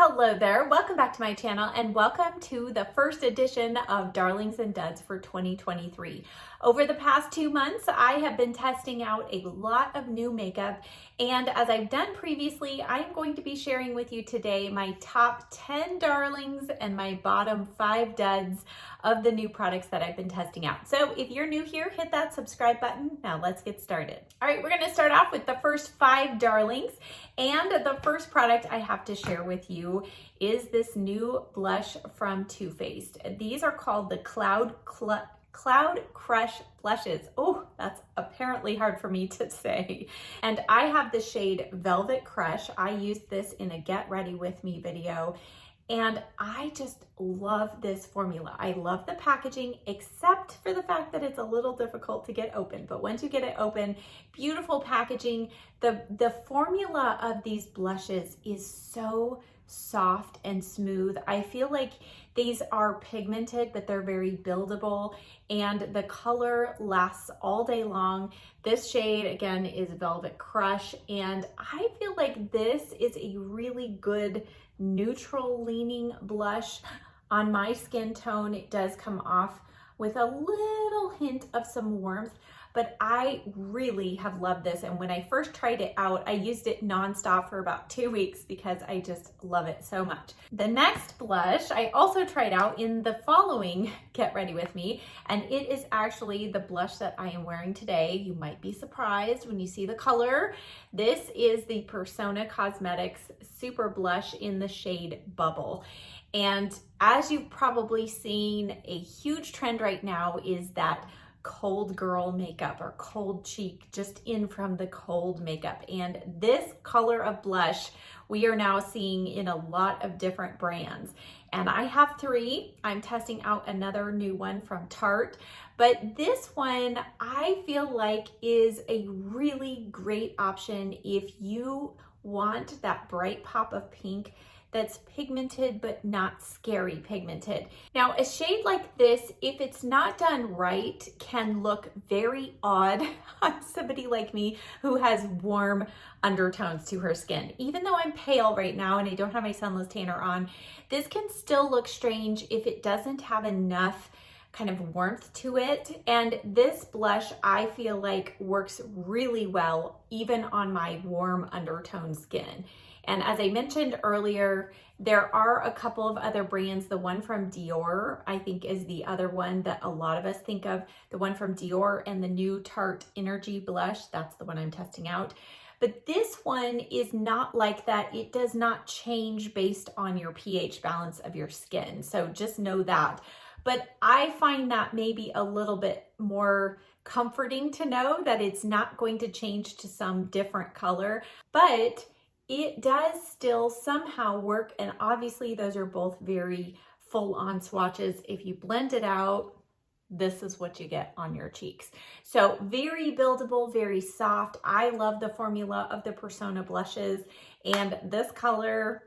Hello there, welcome back to my channel and welcome to the first edition of Darlings and Duds for 2023. Over the past 2 months, I have been testing out a lot of new makeup, and as I've done previously, I'm going to be sharing with you today my top 10 darlings and my bottom 5 duds of the new products that I've been testing out. So if you're new here, hit that subscribe button. Now let's get started. All right, we're gonna start off with the first 5 darlings, and the first product I have to share with you is this new blush from Too Faced. These are called the Cloud Crush blushes. Oh, that's apparently hard for me to say. And I have the shade Velvet Crush. I used this in a Get Ready With Me video, and I just love this formula. I love the packaging, except for the fact that it's a little difficult to get open. But once you get it open, beautiful packaging. The formula of these blushes is so soft and smooth. I feel like these are pigmented, but they're very buildable, and the color lasts all day long. This shade, again, is Velvet Crush, and I feel like this is a really good neutral leaning blush. On my skin tone, it does come off with a little hint of some warmth, but I really have loved this. And when I first tried it out, I used it nonstop for about 2 weeks because I just love it so much. The next blush I also tried out in the following Get Ready With Me, and it is actually the blush that I am wearing today. You might be surprised when you see the color. This is the Persona Cosmetics Super Blush in the shade Bubble. And as you've probably seen, a huge trend right now is that cold girl makeup or cold cheek, just in from the cold makeup. And this color of blush we are now seeing in a lot of different brands. And I have 3. I'm testing out another new one from Tarte, but this one I feel like is a really great option if you want that bright pop of pink that's pigmented but not scary pigmented. Now, a shade like this, if it's not done right, can look very odd on somebody like me who has warm undertones to her skin. Even though I'm pale right now and I don't have my sunless tanner on, this can still look strange if it doesn't have enough kind of warmth to it. And this blush, I feel like, works really well even on my warm undertone skin. And as I mentioned earlier, there are a couple of other brands. The one from Dior, I think, is the other one that a lot of us think of. The one from Dior and the new Tarte Energy Blush, that's the one I'm testing out. But this one is not like that. It does not change based on your pH balance of your skin. So just know that. But I find that maybe a little bit more comforting to know that it's not going to change to some different color, but it does still somehow work. And obviously those are both very full-on swatches. If you blend it out, this is what you get on your cheeks. So very buildable, very soft. I love the formula of the Persona blushes, and this color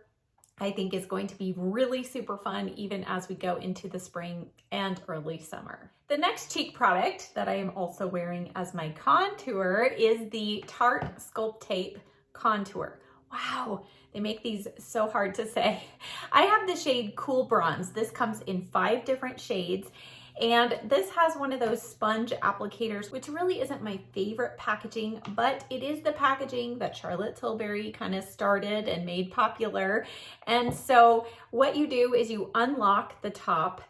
I think is going to be really super fun even as we go into the spring and early summer. The next cheek product that I am also wearing as my contour is the Tarte Sculpt Tape Contour. Wow, they make these so hard to say. I have the shade Cool Bronze. This comes in 5 different shades, and this has one of those sponge applicators, which really isn't my favorite packaging, but it is the packaging that Charlotte Tilbury kind of started and made popular. And so what you do is you unlock the top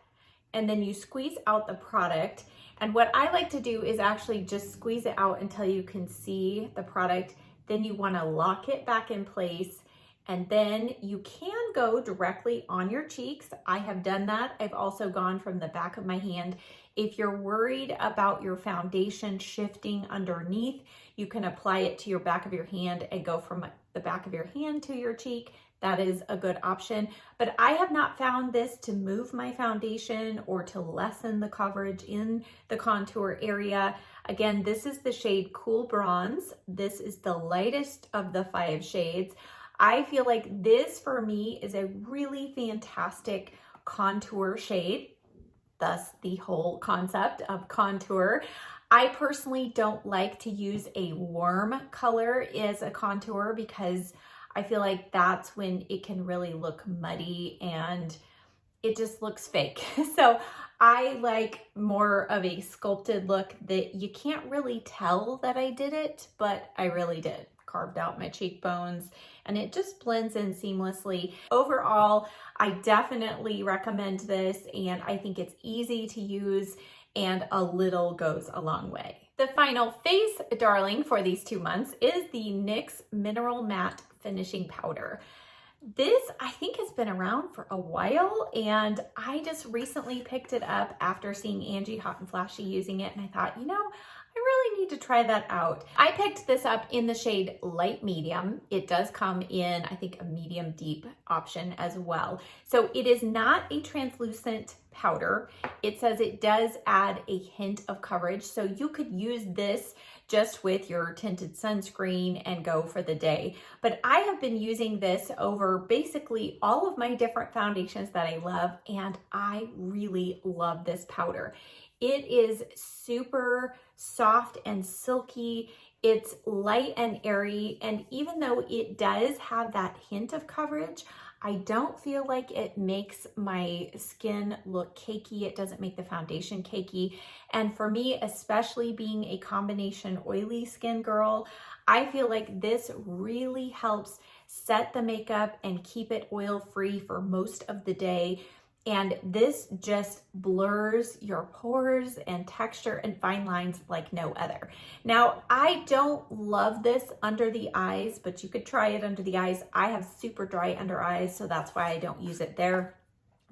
and then you squeeze out the product. And what I like to do is actually just squeeze it out until you can see the product. Then you want to lock it back in place, and then you can go directly on your cheeks. I have done that. I've also gone from the back of my hand. If you're worried about your foundation shifting underneath, you can apply it to your back of your hand and go from the back of your hand to your cheek. That is a good option, but I have not found this to move my foundation or to lessen the coverage in the contour area. Again, this is the shade Cool Bronze. This is the lightest of the 5 shades. I feel like this for me is a really fantastic contour shade, thus the whole concept of contour. I personally don't like to use a warm color as a contour because I feel like that's when it can really look muddy and it just looks fake. So I like more of a sculpted look that you can't really tell that I did it, but I really did. Carved out my cheekbones and it just blends in seamlessly. Overall, I definitely recommend this and I think it's easy to use and a little goes a long way. The final face darling for these 2 months is the NYX Mineral Matte Finishing Powder. This I think has been around for a while and I just recently picked it up after seeing Angie Hot and Flashy using it and I thought, you know, I really need to try that out. I picked this up in the shade light medium. It does come in, I think, a medium deep option as well. So it is not a translucent powder. It says it does add a hint of coverage. So you could use this just with your tinted sunscreen and go for the day. But I have been using this over basically all of my different foundations that I love, and I really love this powder. It is super soft and silky. It's light and airy, and even though it does have that hint of coverage, I don't feel like it makes my skin look cakey. It doesn't make the foundation cakey. And for me, especially being a combination oily skin girl, I feel like this really helps set the makeup and keep it oil-free for most of the day. And this just blurs your pores and texture and fine lines like no other. Now, I don't love this under the eyes, but you could try it under the eyes. I have super dry under eyes, so that's why I don't use it there.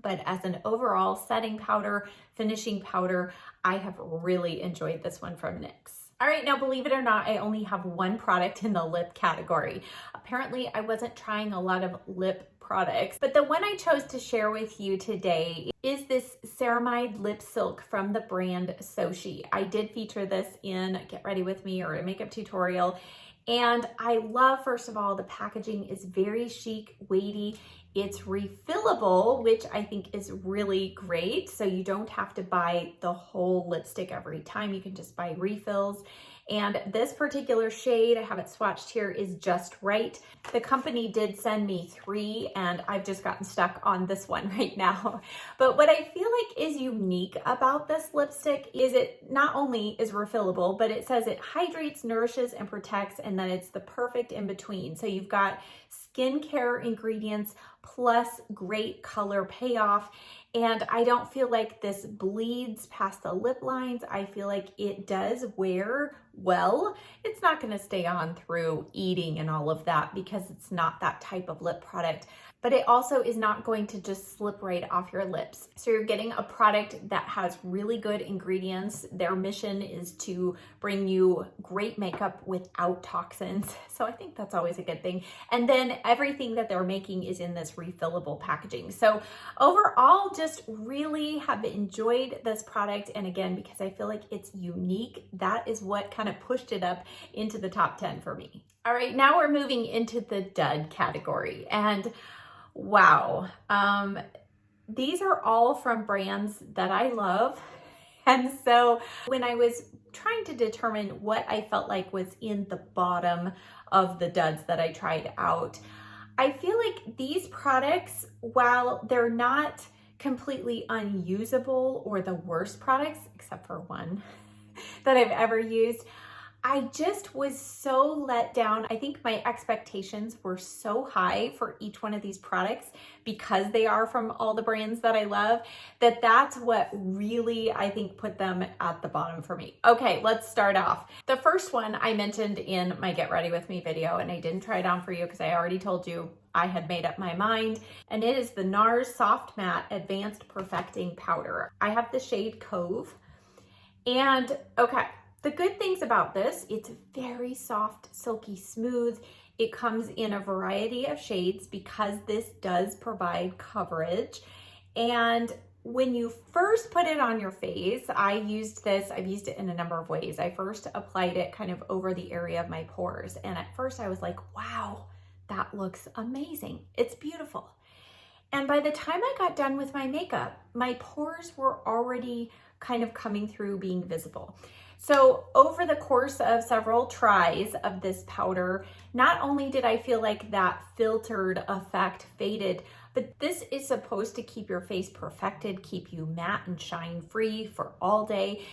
But as an overall setting powder, finishing powder, I have really enjoyed this one from NYX. All right, now believe it or not, I only have one product in the lip category. Apparently, I wasn't trying a lot of lip products, but the one I chose to share with you today is this ceramide lip silk from the brand Sochi. I did feature this in Get Ready With Me or a makeup tutorial, and I love, first of all, the packaging is very chic, weighty. It's refillable, which I think is really great. So you don't have to buy the whole lipstick every time. You can just buy refills. And this particular shade, I have it swatched here, is Just Right. The company did send me 3 and I've just gotten stuck on this one right now. But what I feel like is unique about this lipstick is it not only is refillable, but it says it hydrates, nourishes, and protects, and then it's the perfect in between. So you've got skincare ingredients plus great color payoff. And I don't feel like this bleeds past the lip lines. I feel like it does wear well. It's not going to stay on through eating and all of that because it's not that type of lip product. But it also is not going to just slip right off your lips. So you're getting a product that has really good ingredients. Their mission is to bring you great makeup without toxins. So I think that's always a good thing. And then everything that they're making is in this refillable packaging. So overall, just really have enjoyed this product. And again, because I feel like it's unique, that is what kind of pushed it up into the top 10 for me. All right, now we're moving into the dud category. And wow, these are all from brands that I love. And so when I was trying to determine what I felt like was in the bottom of the duds that I tried out, I feel like these products, while they're not completely unusable or the worst products, except for one that I've ever used, I just was so let down. I think my expectations were so high for each one of these products because they are from all the brands that I love, that that's what really, I think, put them at the bottom for me. Okay, let's start off. The first one I mentioned in my Get Ready With Me video, and I didn't try it on for you because I already told you I had made up my mind, and it is the Nars Soft Matte Advanced Perfecting Powder. I have the shade Cove, and okay, the good things about this, it's very soft, silky smooth. It comes in a variety of shades because this does provide coverage. And when you first put it on your face, I've used it in a number of ways. I first applied it kind of over the area of my pores. And at first I was like, wow, that looks amazing. It's beautiful. And by the time I got done with my makeup, my pores were already kind of coming through, being visible. So over the course of several tries of this powder, not only did I feel like that filtered effect faded, but this is supposed to keep your face perfected, keep you matte and shine free for all day.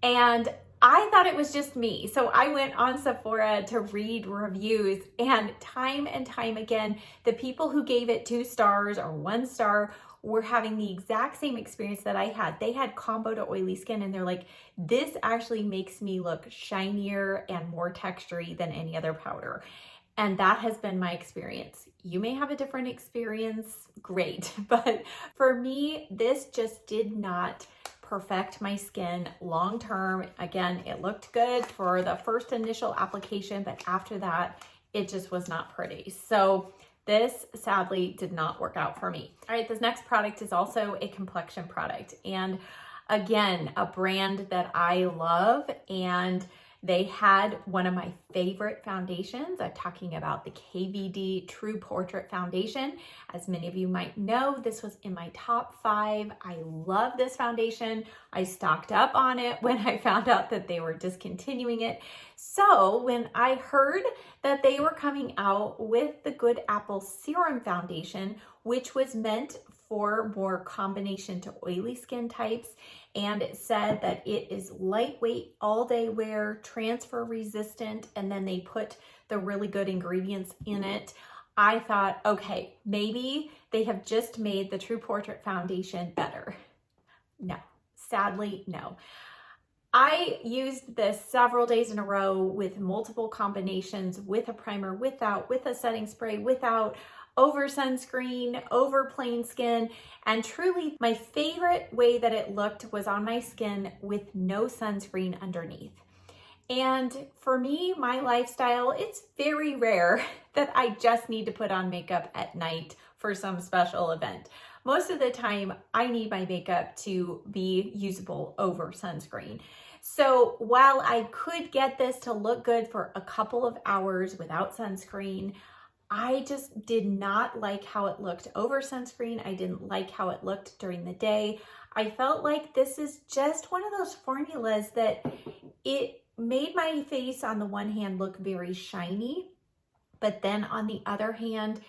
And I thought it was just me. So I went on Sephora to read reviews, and time again, the people who gave it 2 stars or 1 star were having the exact same experience that I had. They had combo to oily skin, and they're like, this actually makes me look shinier and more textury than any other powder. And that has been my experience. You may have a different experience, great. But for me, this just did not perfect my skin long term. Again, it looked good for the first initial application, but after that, it just was not pretty. So this sadly did not work out for me. All right, this next product is also a complexion product. And again, a brand that I love, and they had one of my favorite foundations. I'm talking about the KVD True Portrait Foundation. As many of you might know, this was in my top 5. I love this foundation. I stocked up on it when I found out that they were discontinuing it. So when I heard that they were coming out with the Good Apple Serum Foundation, which was meant for more combination to oily skin types, and it said that it is lightweight, all day wear, transfer resistant, and then they put the really good ingredients in it. I thought, okay, maybe they have just made the True Portrait Foundation better. No, sadly, no. I used this several days in a row with multiple combinations, with a primer, without, with a setting spray, without, over sunscreen, over plain skin, and truly my favorite way that it looked was on my skin with no sunscreen underneath. And for me, my lifestyle, it's very rare that I just need to put on makeup at night for some special event. Most of the time, I need my makeup to be usable over sunscreen. So while I could get this to look good for a couple of hours without sunscreen, I just did not like how it looked over sunscreen. I didn't like how it looked during the day. I felt like this is just one of those formulas that it made my face on the one hand look very shiny, but then on the other hand,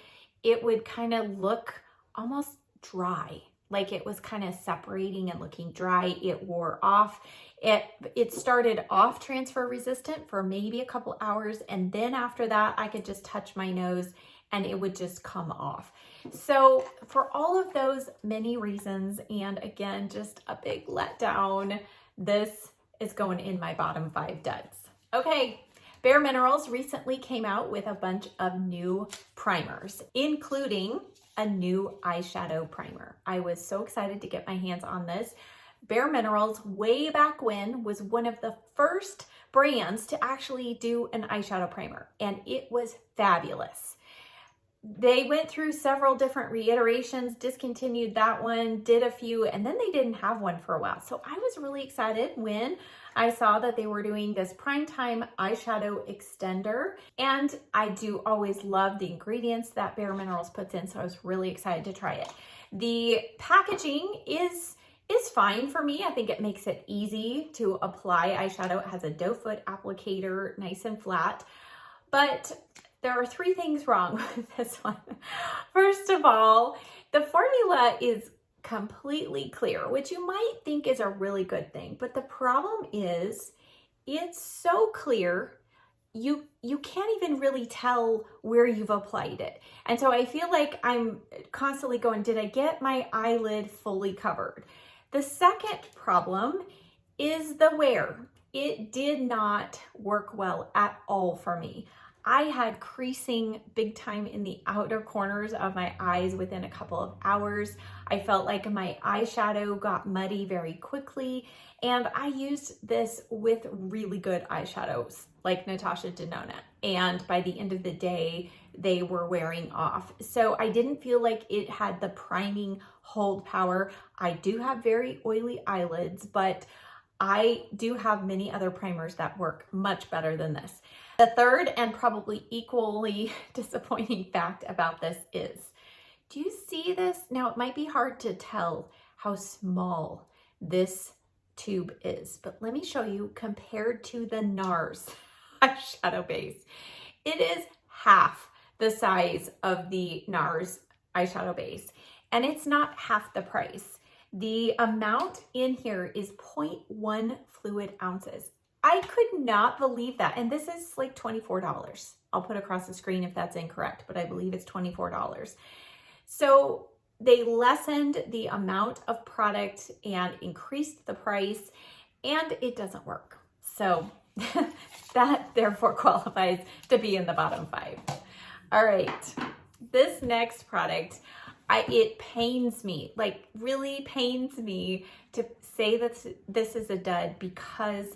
it would kind of look almost dry, like it was kind of separating and looking dry. It wore off. It started off transfer resistant for maybe a couple hours, and then after that, I could just touch my nose and it would just come off. So for all of those many reasons, and again, just a big letdown, this is going in my bottom 5 duds. Okay. Bare Minerals recently came out with a bunch of new primers, including a new eyeshadow primer. I was so excited to get my hands on this. Bare Minerals, way back when, was one of the first brands to actually do an eyeshadow primer, and it was fabulous. They went through several different reiterations, discontinued that one, did a few, and then they didn't have one for a while. So I was really excited when I saw that they were doing this Primetime eyeshadow extender, and I do always love the ingredients that Bare Minerals puts in, so I was really excited to try it. The packaging is fine for me. I think it makes it easy to apply eyeshadow. It has a doe foot applicator, nice and flat, but there are 3 things wrong with this one. First of all, the formula is completely clear, which you might think is a really good thing, but the problem is it's so clear you can't even really tell where you've applied it. And so I feel like I'm constantly going, did I get my eyelid fully covered? The second problem is the wear. It did not work well at all for me. I had creasing big time in the outer corners of my eyes within a couple of hours. I felt like my eyeshadow got muddy very quickly, and I used this with really good eyeshadows like Natasha Denona, and by the end of the day, they were wearing off. So I didn't feel like it had the priming hold power. I do have very oily eyelids, but I do have many other primers that work much better than this. The third and probably equally disappointing fact about this is, do you see this? Now it might be hard to tell how small this tube is. But let me show you compared to the Nars eyeshadow base. It is half the size of the Nars eyeshadow base, and it's not half the price. The amount in here is 0.1 fluid ounces. I could not believe that. And this is like $24. I'll put across the screen if that's incorrect, but I believe it's $24. So they lessened the amount of product and increased the price, and it doesn't work. So that therefore qualifies to be in the bottom 5. All right, this next product, it pains me, like really pains me to say that this is a dud, because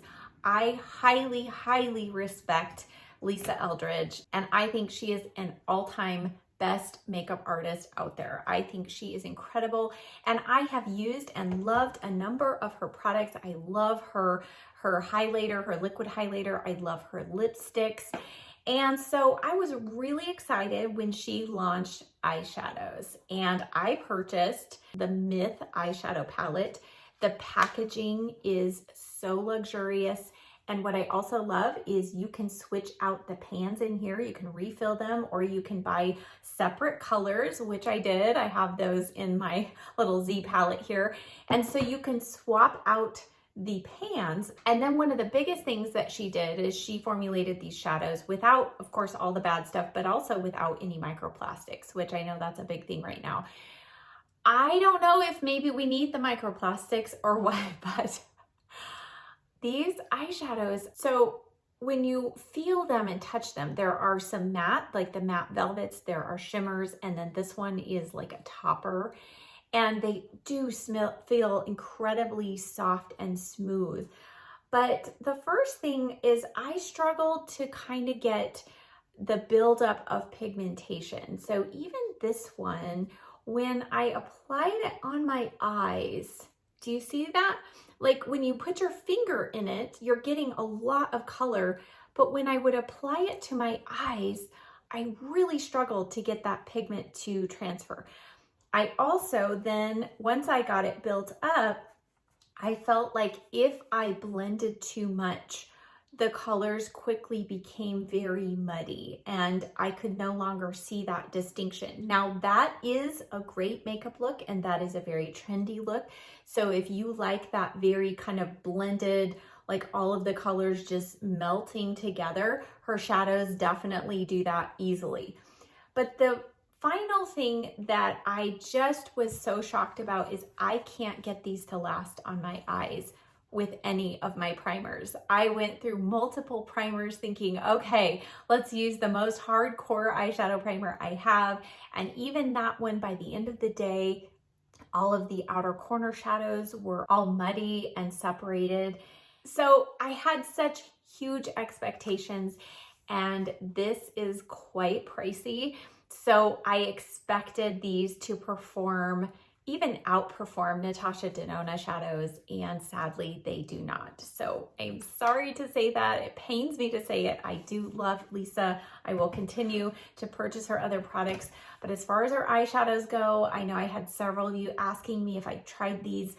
I highly, highly respect Lisa Eldridge, and I think she is an all-time best makeup artist out there. I think she is incredible, and I have used and loved a number of her products. I love her highlighter, her liquid highlighter. I love her lipsticks. And so I was really excited when she launched eyeshadows, and I purchased the Myth eyeshadow palette. The packaging is so luxurious. And what I also love is you can switch out the pans in here. You can refill them, or you can buy separate colors, which I did. I have those in my little Z palette here. And so you can swap out the pans. And then one of the biggest things that she did is she formulated these shadows without, of course, all the bad stuff, but also without any microplastics, which I know that's a big thing right now. I don't know if maybe we need the microplastics or what, but these eyeshadows, so when you feel them and touch them, there are some matte, like the matte velvets, there are shimmers, and then this one is like a topper. And they do feel incredibly soft and smooth. But the first thing is I struggled to kind of get the buildup of pigmentation. So even this one, when I applied it on my eyes, do you see that? Like when you put your finger in it, you're getting a lot of color. But when I would apply it to my eyes, I really struggled to get that pigment to transfer. I also then, once I got it built up, I felt like if I blended too much, the colors quickly became very muddy and I could no longer see that distinction. Now that is a great makeup look, and that is a very trendy look. So if you like that very kind of blended, like all of the colors just melting together, her shadows definitely do that easily. But the final thing that I just was so shocked about is I can't get these to last on my eyes with any of my primers. I went through multiple primers thinking, okay, let's use the most hardcore eyeshadow primer I have. And even that one, by the end of the day, all of the outer corner shadows were all muddy and separated. So I had such huge expectations, and this is quite pricey. So I expected these to perform, even outperform Natasha Denona shadows, and sadly they do not. So I'm sorry to say that. It pains me to say it. I do love Lisa. I will continue to purchase her other products. But as far as her eyeshadows go, I know I had several of you asking me if I tried these.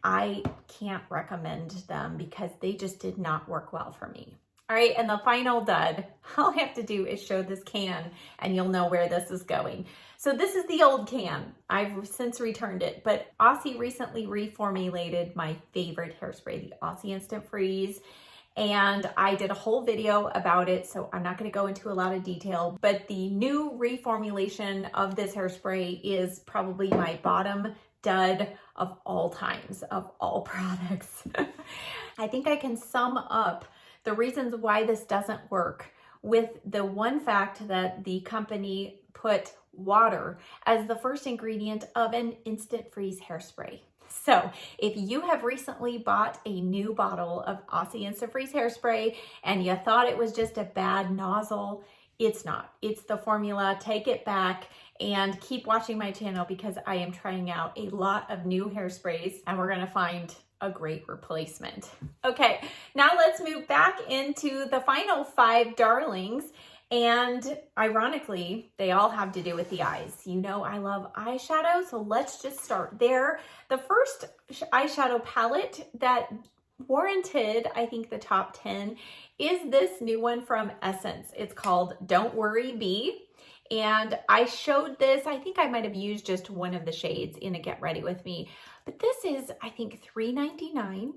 I can't recommend them because they just did not work well for me. All right, and the final dud, all I have to do is show this can and you'll know where this is going. So this is the old can. I've since returned it, but Aussie recently reformulated my favorite hairspray, the Aussie Instant Freeze. And I did a whole video about it, so I'm not gonna go into a lot of detail, but the new reformulation of this hairspray is probably my bottom dud of all times, of all products. I think I can sum up the reasons why this doesn't work with the one fact that the company put water as the first ingredient of an instant freeze hairspray. So if you have recently bought a new bottle of Aussie Instant Freeze hairspray and you thought it was just a bad nozzle, it's not. It's the formula. Take it back and keep watching my channel because I am trying out a lot of new hairsprays and we're gonna find a great replacement. Okay, now let's move back into the final 5 darlings. And ironically, they all have to do with the eyes. You know, I love eyeshadow, so let's just start there. The first eyeshadow palette that warranted, I think, the top 10 is this new one from Essence. It's called Don't Worry Bee. And I showed this, I think I might have used just one of the shades in a Get Ready With Me, but this is, I think, $3.99.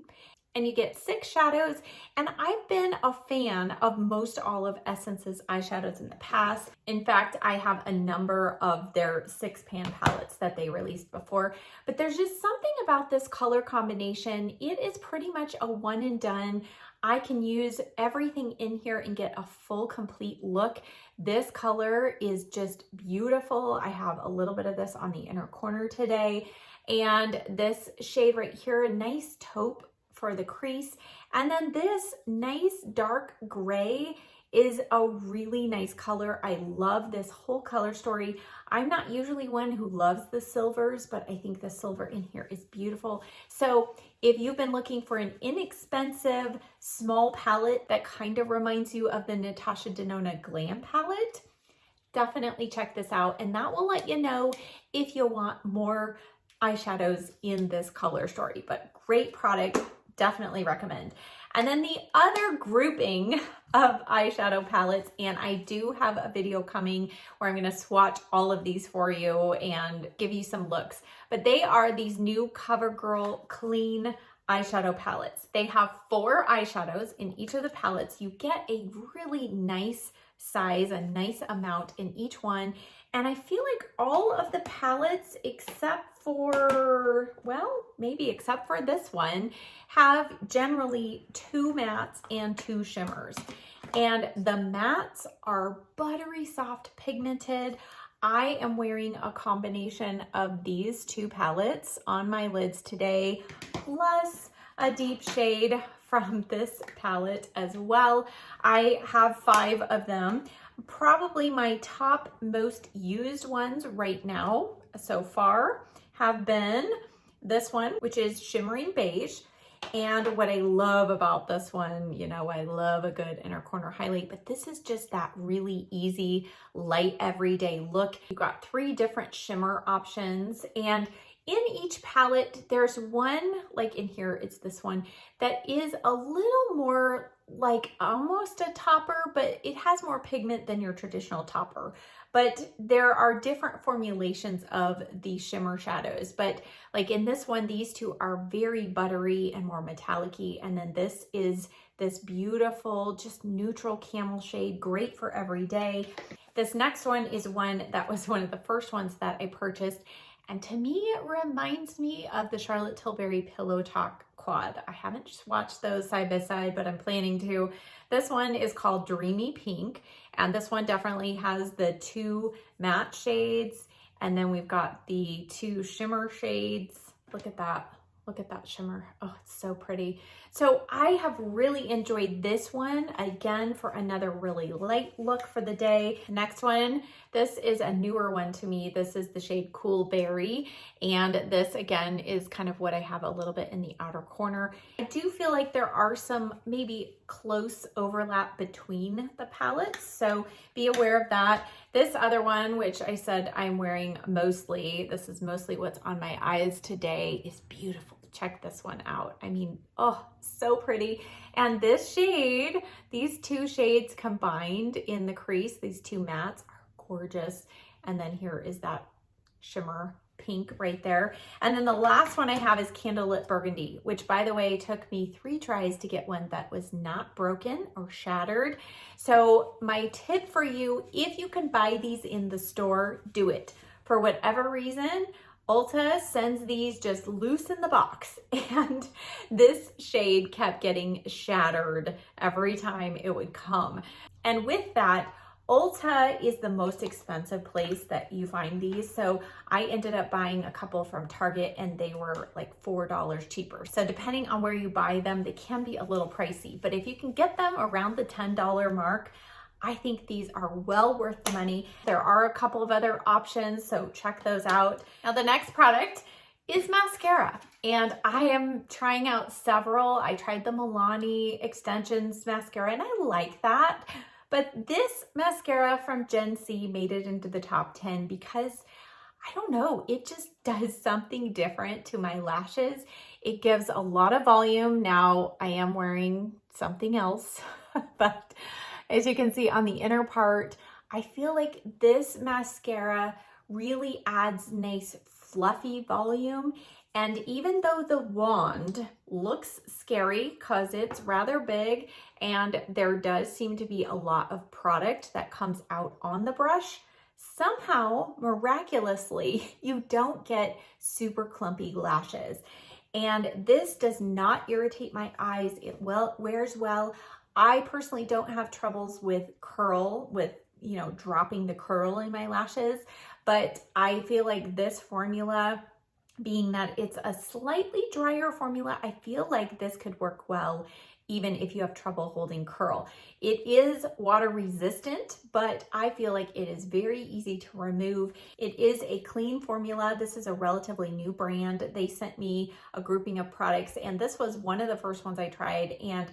And you get 6 shadows, and I've been a fan of most all of Essence's eyeshadows in the past. In fact, I have a number of their 6-pan palettes that they released before, but there's just something about this color combination. It is pretty much a one and done. I can use everything in here and get a full, complete look. This color is just beautiful. I have a little bit of this on the inner corner today, and this shade right here, a nice taupe for the crease. And then this nice dark gray is a really nice color. I love this whole color story. I'm not usually one who loves the silvers, but I think the silver in here is beautiful. So if you've been looking for an inexpensive small palette that kind of reminds you of the Natasha Denona Glam palette, definitely check this out. And that will let you know if you want more eyeshadows in this color story. But great product. Definitely recommend. And then the other grouping of eyeshadow palettes, and I do have a video coming where I'm going to swatch all of these for you and give you some looks, but they are these new CoverGirl Clean eyeshadow palettes. They have 4 eyeshadows in each of the palettes. You get a really nice size, a nice amount in each one. And I feel like all of the palettes except for, well, maybe except for this one, have generally 2 mattes and 2 shimmers. And the mattes are buttery soft pigmented. I am wearing a combination of these 2 palettes on my lids today, plus a deep shade from this palette as well. I have 5 of them. Probably my top most used ones right now so far have been this one, which is Shimmering Beige. And what I love about this one, you know, I love a good inner corner highlight, but this is just that really easy, light, everyday look. You've got 3 different shimmer options, and in each palette, there's one, like in here, it's this one, that is a little more like almost a topper, but it has more pigment than your traditional topper. But there are different formulations of the shimmer shadows. But like in this one, these 2 are very buttery and more metallic-y. And then this is this beautiful, just neutral camel shade, great for every day. This next one is one that was one of the first ones that I purchased. And to me, it reminds me of the Charlotte Tilbury Pillow Talk quad. I haven't swatched those side by side, but I'm planning to. This one is called Dreamy Pink. And this one definitely has the 2 matte shades. And then we've got the 2 shimmer shades. Look at that. Look at that shimmer. Oh, it's so pretty. So I have really enjoyed this one, again, for another really light look for the day. Next one, this is a newer one to me. This is the shade Cool Berry. And this, again, is kind of what I have a little bit in the outer corner. I do feel like there are some maybe close overlap between the palettes, so be aware of that. This other one, which I said I'm wearing mostly, this is mostly what's on my eyes today, is beautiful. Check this one out. I mean, oh, so pretty. And this shade, these 2 shades combined in the crease, these 2 mattes are gorgeous. And then here is that shimmer pink right there. And then the last one I have is Candlelit Burgundy, which, by the way, took me 3 tries to get one that was not broken or shattered. So my tip for you, if you can buy these in the store, do it. For whatever reason, Ulta sends these just loose in the box, and this shade kept getting shattered every time it would come. And with that, Ulta is the most expensive place that you find these. So I ended up buying a couple from Target, and they were like $4 cheaper. So depending on where you buy them, they can be a little pricey, but if you can get them around the $10 mark, I think these are well worth the money. There are a couple of other options, so check those out. Now the next product is mascara, and I am trying out several. I tried the Milani Extensions mascara, and I like that, But this mascara from Gen C made it into the top 10 because I don't know, it just does something different to my lashes. It gives a lot of volume. Now I am wearing something else, but as you can see on the inner part, I feel like this mascara really adds nice fluffy volume. And even though the wand looks scary because it's rather big and there does seem to be a lot of product that comes out on the brush, somehow, miraculously, you don't get super clumpy lashes. And this does not irritate my eyes. It wears well. I personally don't have troubles with dropping the curl in my lashes, but I feel like this formula, being that it's a slightly drier formula, I feel like this could work well even if you have trouble holding curl. It is water resistant, but I feel like it is very easy to remove. It is a clean formula. This is a relatively new brand. They sent me a grouping of products, and this was one of the first ones I tried, and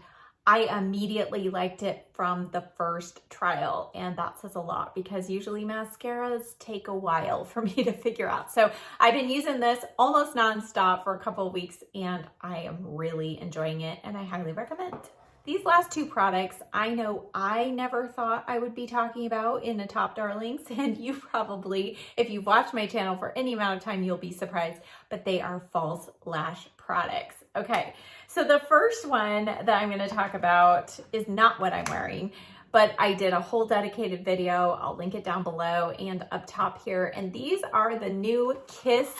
I immediately liked it from the first trial, and that says a lot because usually mascaras take a while for me to figure out. So I've been using this almost nonstop for a couple of weeks, and I am really enjoying it, and I highly recommend. These last two products, I know I never thought I would be talking about in the top darlings, and you probably, if you've watched my channel for any amount of time, you'll be surprised, but they are false lash products. Okay, so the first one that I'm going to talk about is not what I'm wearing, but I did a whole dedicated video. I'll link it down below and up top here, and these are the new Kiss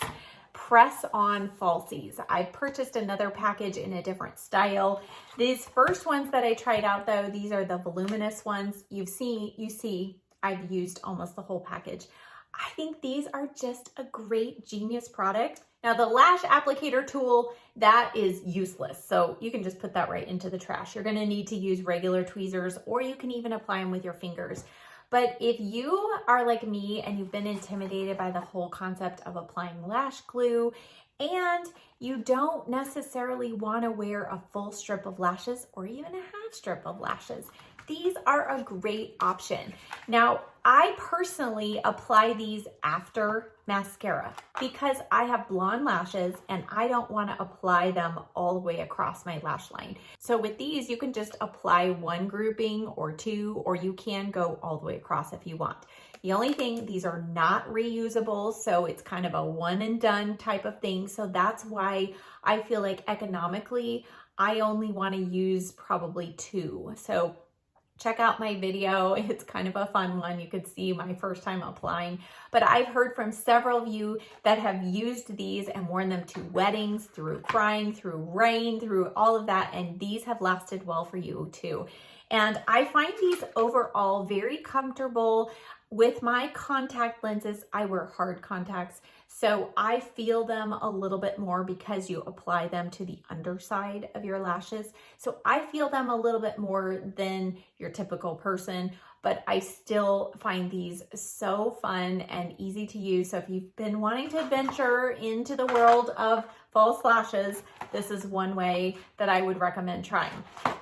press-on falsies. I purchased another package in a different style. These first ones that I tried out though, these are the voluminous ones. You see, I've used almost the whole package. I think these are just a great genius product. Now the lash applicator tool, that is useless. So you can just put that right into the trash. You're gonna need to use regular tweezers, or you can even apply them with your fingers. But if you are like me and you've been intimidated by the whole concept of applying lash glue, and you don't necessarily want to wear a full strip of lashes or even a half strip of lashes, these are a great option. Now, I personally apply these after mascara because I have blonde lashes and I don't want to apply them all the way across my lash line. So with these, you can just apply one grouping or two, or you can go all the way across if you want. The only thing, these are not reusable, so it's kind of a one and done type of thing. So that's why I feel like economically, I only want to use probably two. So check out my video. It's kind of a fun one. You could see my first time applying, but I've heard from several of you that have used these and worn them to weddings, through crying, through rain, through all of that, and these have lasted well for you too. And I find these overall very comfortable. With my contact lenses, I wear hard contacts, so I feel them a little bit more because you apply them to the underside of your lashes. So I feel them a little bit more than your typical person, but I still find these so fun and easy to use. So if you've been wanting to venture into the world of false lashes, this is one way that I would recommend trying.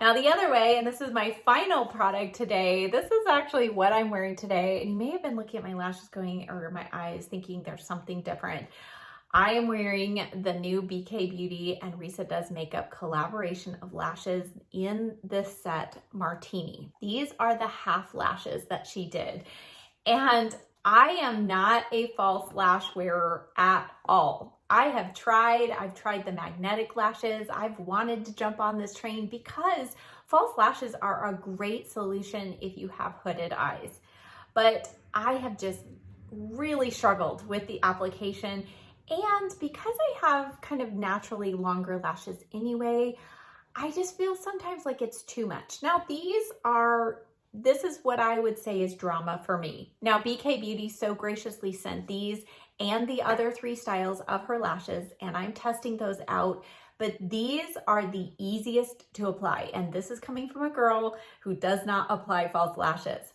Now the other way, and this is my final product today, this is actually what I'm wearing today, and you may have been looking at my lashes going, or my eyes thinking there's something different. I am wearing the new BK Beauty and Risa Does Makeup collaboration of lashes in this set, Martini. These are the half lashes that she did. And I am not a false lash wearer at all. I've tried the magnetic lashes. I've wanted to jump on this train because false lashes are a great solution if you have hooded eyes. But I have just really struggled with the application. And because I have kind of naturally longer lashes anyway, I just feel sometimes like it's too much. Now this is what I would say is drama for me. Now BK Beauty so graciously sent these and the other 3 styles of her lashes, and I'm testing those out. But these are the easiest to apply. And this is coming from a girl who does not apply false lashes.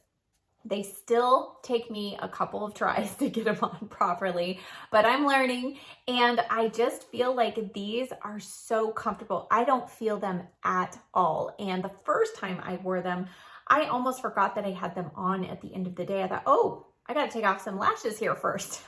They still take me a couple of tries to get them on properly, but I'm learning, and I just feel like these are so comfortable. I don't feel them at all. And the first time I wore them, I almost forgot that I had them on at the end of the day. I thought, oh, I got to take off some lashes here first.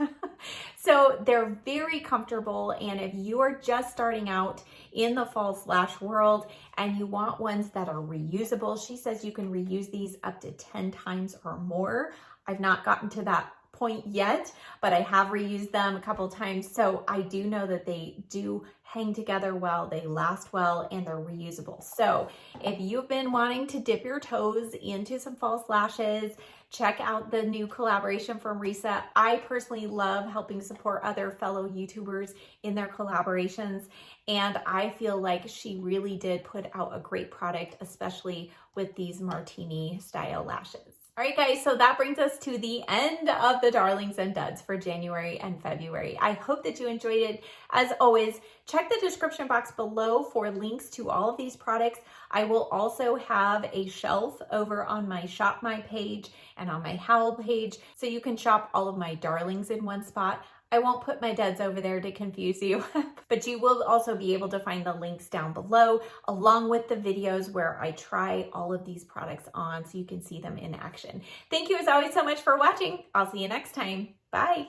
So they're very comfortable. And if you are just starting out in the false lash world and you want ones that are reusable, she says you can reuse these up to 10 times or more. I've not gotten to that point yet, but I have reused them a couple times. So I do know that they do hang together well, they last well, and they're reusable. So if you've been wanting to dip your toes into some false lashes, check out the new collaboration from Risa. I personally love helping support other fellow YouTubers in their collaborations, and I feel like she really did put out a great product, especially with these martini style lashes. All right, guys, so that brings us to the end of the Darlings and Duds for January and February. I hope that you enjoyed it. As always, check the description box below for links to all of these products. I will also have a shelf over on my Shop My page and on my Howl page, so you can shop all of my darlings in one spot. I won't put my duds over there to confuse you, but you will also be able to find the links down below, along with the videos where I try all of these products on so you can see them in action. Thank you as always so much for watching. I'll see you next time. Bye.